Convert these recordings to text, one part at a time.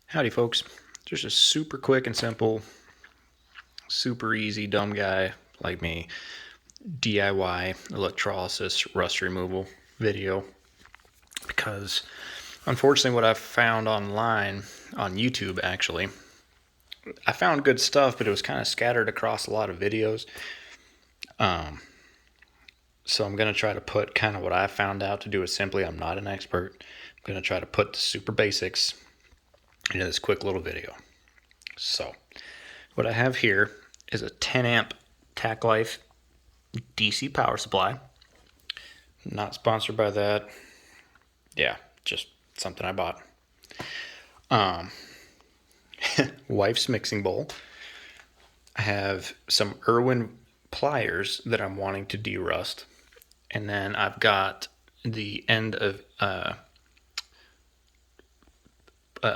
Howdy folks, just a super quick and simple, super easy dumb guy like me DIY electrolysis rust removal video, because unfortunately what I've found online on YouTube, actually I found good stuff, but it was kind of scattered across a lot of videos. So I'm going to try to put kind of what I found out to do it simply. I'm not an expert. I'm going to try to put the super basics into this quick little video. So what I have here is a 10 amp Tac Life DC power supply. Not sponsored by that. Yeah, just something I bought. Wife's mixing bowl. I have some Irwin pliers that I'm wanting to derust. And then I've got the end of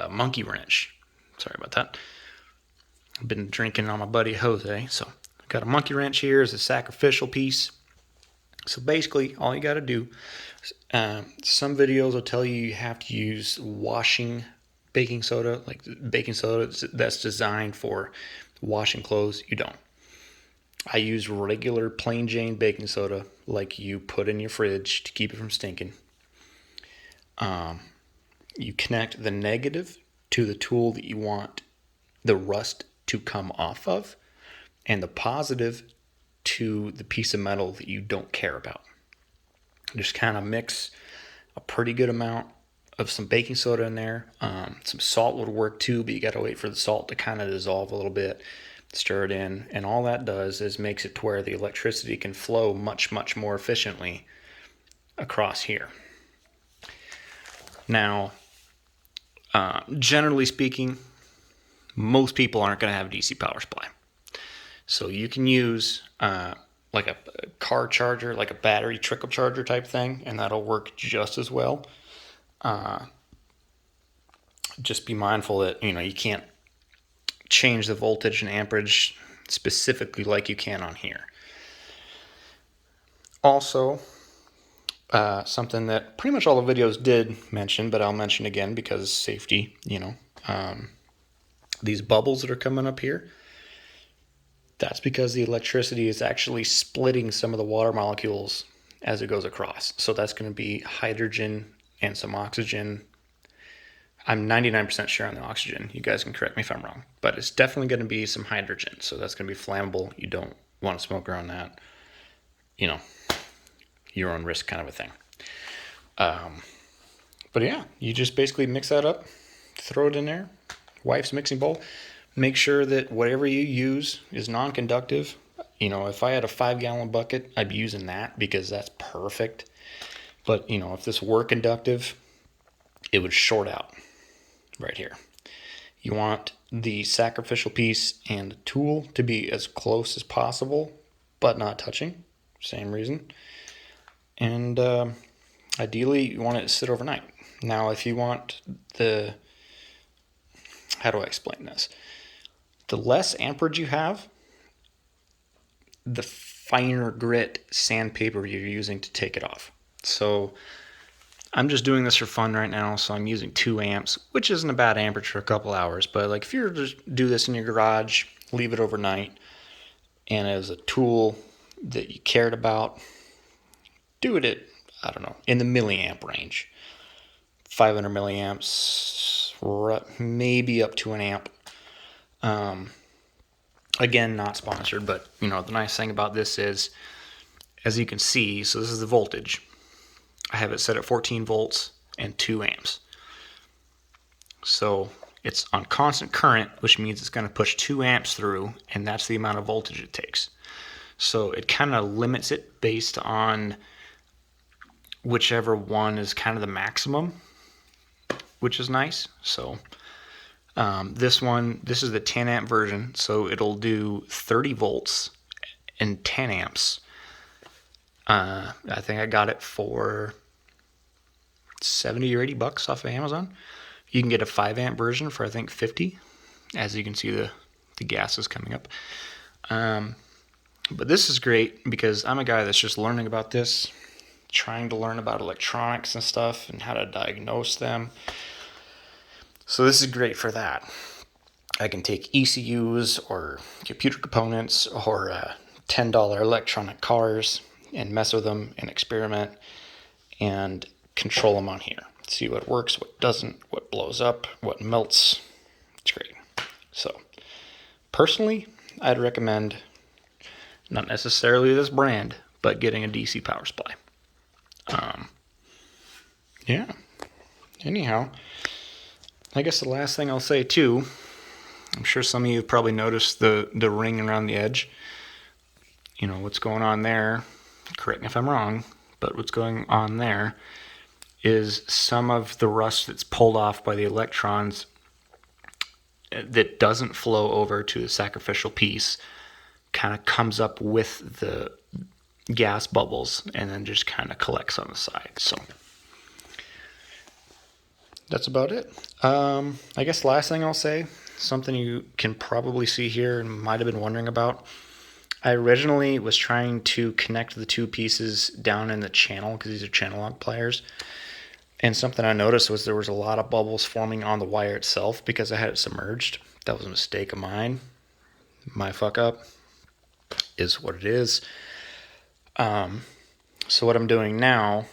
monkey wrench. Sorry about that. I've been drinking on my buddy Jose, so I've got a monkey wrench here as a sacrificial piece. So basically, all you got to do, some videos will tell you have to use washing baking soda, like baking soda that's designed for washing clothes. You don't. I use regular plain Jane baking soda, like you put in your fridge to keep it from stinking. You connect the negative to the tool that you want the rust to come off of, and the positive to the piece of metal that you don't care about. Just kind of mix a pretty good amount of some baking soda in there. Some salt would work too, but you got to wait for the salt to kind of dissolve a little bit. Stir it in, and all that does is makes it to where the electricity can flow much more efficiently across here. Now, generally speaking, most people aren't going to have a DC power supply. So you can use like a car charger, like a battery trickle charger type thing, and that'll work just as well. Just be mindful that you can't change the voltage and amperage specifically like you can on here. Also, something that pretty much all the videos did mention, but I'll mention again because safety, these bubbles that are coming up here, that's because the electricity is actually splitting some of the water molecules as it goes across. So that's going to be hydrogen and some oxygen. I'm 99% sure on the oxygen. You guys can correct me if I'm wrong. But it's definitely going to be some hydrogen. So that's going to be flammable. You don't want to smoke around that. Your own risk kind of a thing. But yeah, you just basically mix that up, throw it in there. Wife's mixing bowl. Make sure that whatever you use is non-conductive. If I had a 5-gallon bucket, I'd be using that because that's perfect. But, if this were conductive, it would short out right here. You want the sacrificial piece and the tool to be as close as possible, but not touching. Same reason. And ideally, you want it to sit overnight. Now, if you want how do I explain this? The less amperage you have, the finer grit sandpaper you're using to take it off. So I'm just doing this for fun right now, so I'm using 2 amps, which isn't a bad amperage for a couple hours. But like if you were to just do this in your garage, leave it overnight, and as a tool that you cared about, do it at, I don't know, in the milliamp range. 500 milliamps, maybe up to an amp. Again, not sponsored, but the nice thing about this is, as you can see, so this is the voltage. I have it set at 14 volts and 2 amps. So it's on constant current, which means it's going to push 2 amps through, and that's the amount of voltage it takes. So it kind of limits it based on whichever one is kind of the maximum, which is nice. So this is the 10 amp version, so it'll do 30 volts and 10 amps. I think I got it for $70 or $80 off of Amazon. You can get a 5 amp version for I think $50. As you can see, the gas is coming up. But this is great because I'm a guy that's just learning about this, trying to learn about electronics and stuff and how to diagnose them. So this is great for that. I can take ECUs or computer components or $10 electronic cars and mess with them and experiment and control them on here. See what works, what doesn't, what blows up, what melts. It's great. So personally, I'd recommend not necessarily this brand, but getting a DC power supply. Yeah. Anyhow, I guess the last thing I'll say too, I'm sure some of you have probably noticed the ring around the edge. You know, what's going on there, correct me if I'm wrong, but what's going on there is some of the rust that's pulled off by the electrons that doesn't flow over to the sacrificial piece kind of comes up with the gas bubbles and then just kind of collects on the side. So that's about it. I guess the last thing I'll say, something you can probably see here and might have been wondering about. I originally was trying to connect the two pieces down in the channel because these are channel lock pliers. And something I noticed was there was a lot of bubbles forming on the wire itself because I had it submerged. That was a mistake of mine. My fuck up is what it is. So what I'm doing now,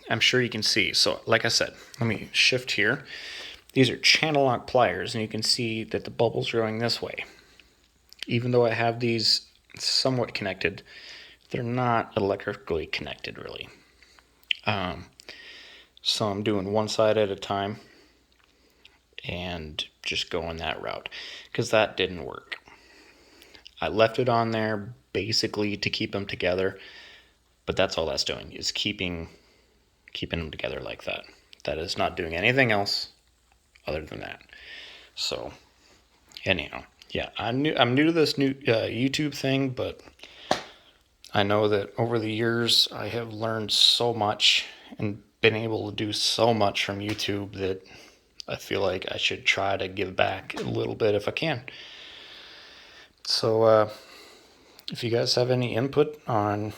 I'm sure you can see. So like I said, let me shift here. These are channel lock pliers, and you can see that the bubbles are going this way. Even though I have these somewhat connected, they're not electrically connected really. So I'm doing one side at a time and just going that route because that didn't work. I left it on there basically to keep them together, but that's all that's doing is keeping them together like that. That is not doing anything else other than that. So anyhow, yeah, I'm new to this new YouTube thing, but I know that over the years I have learned so much and been able to do so much from YouTube that I feel like I should try to give back a little bit if I can. So if you guys have any input on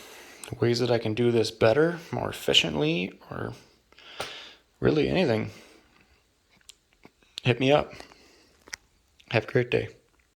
ways that I can do this better, more efficiently, or really anything, hit me up. Have a great day.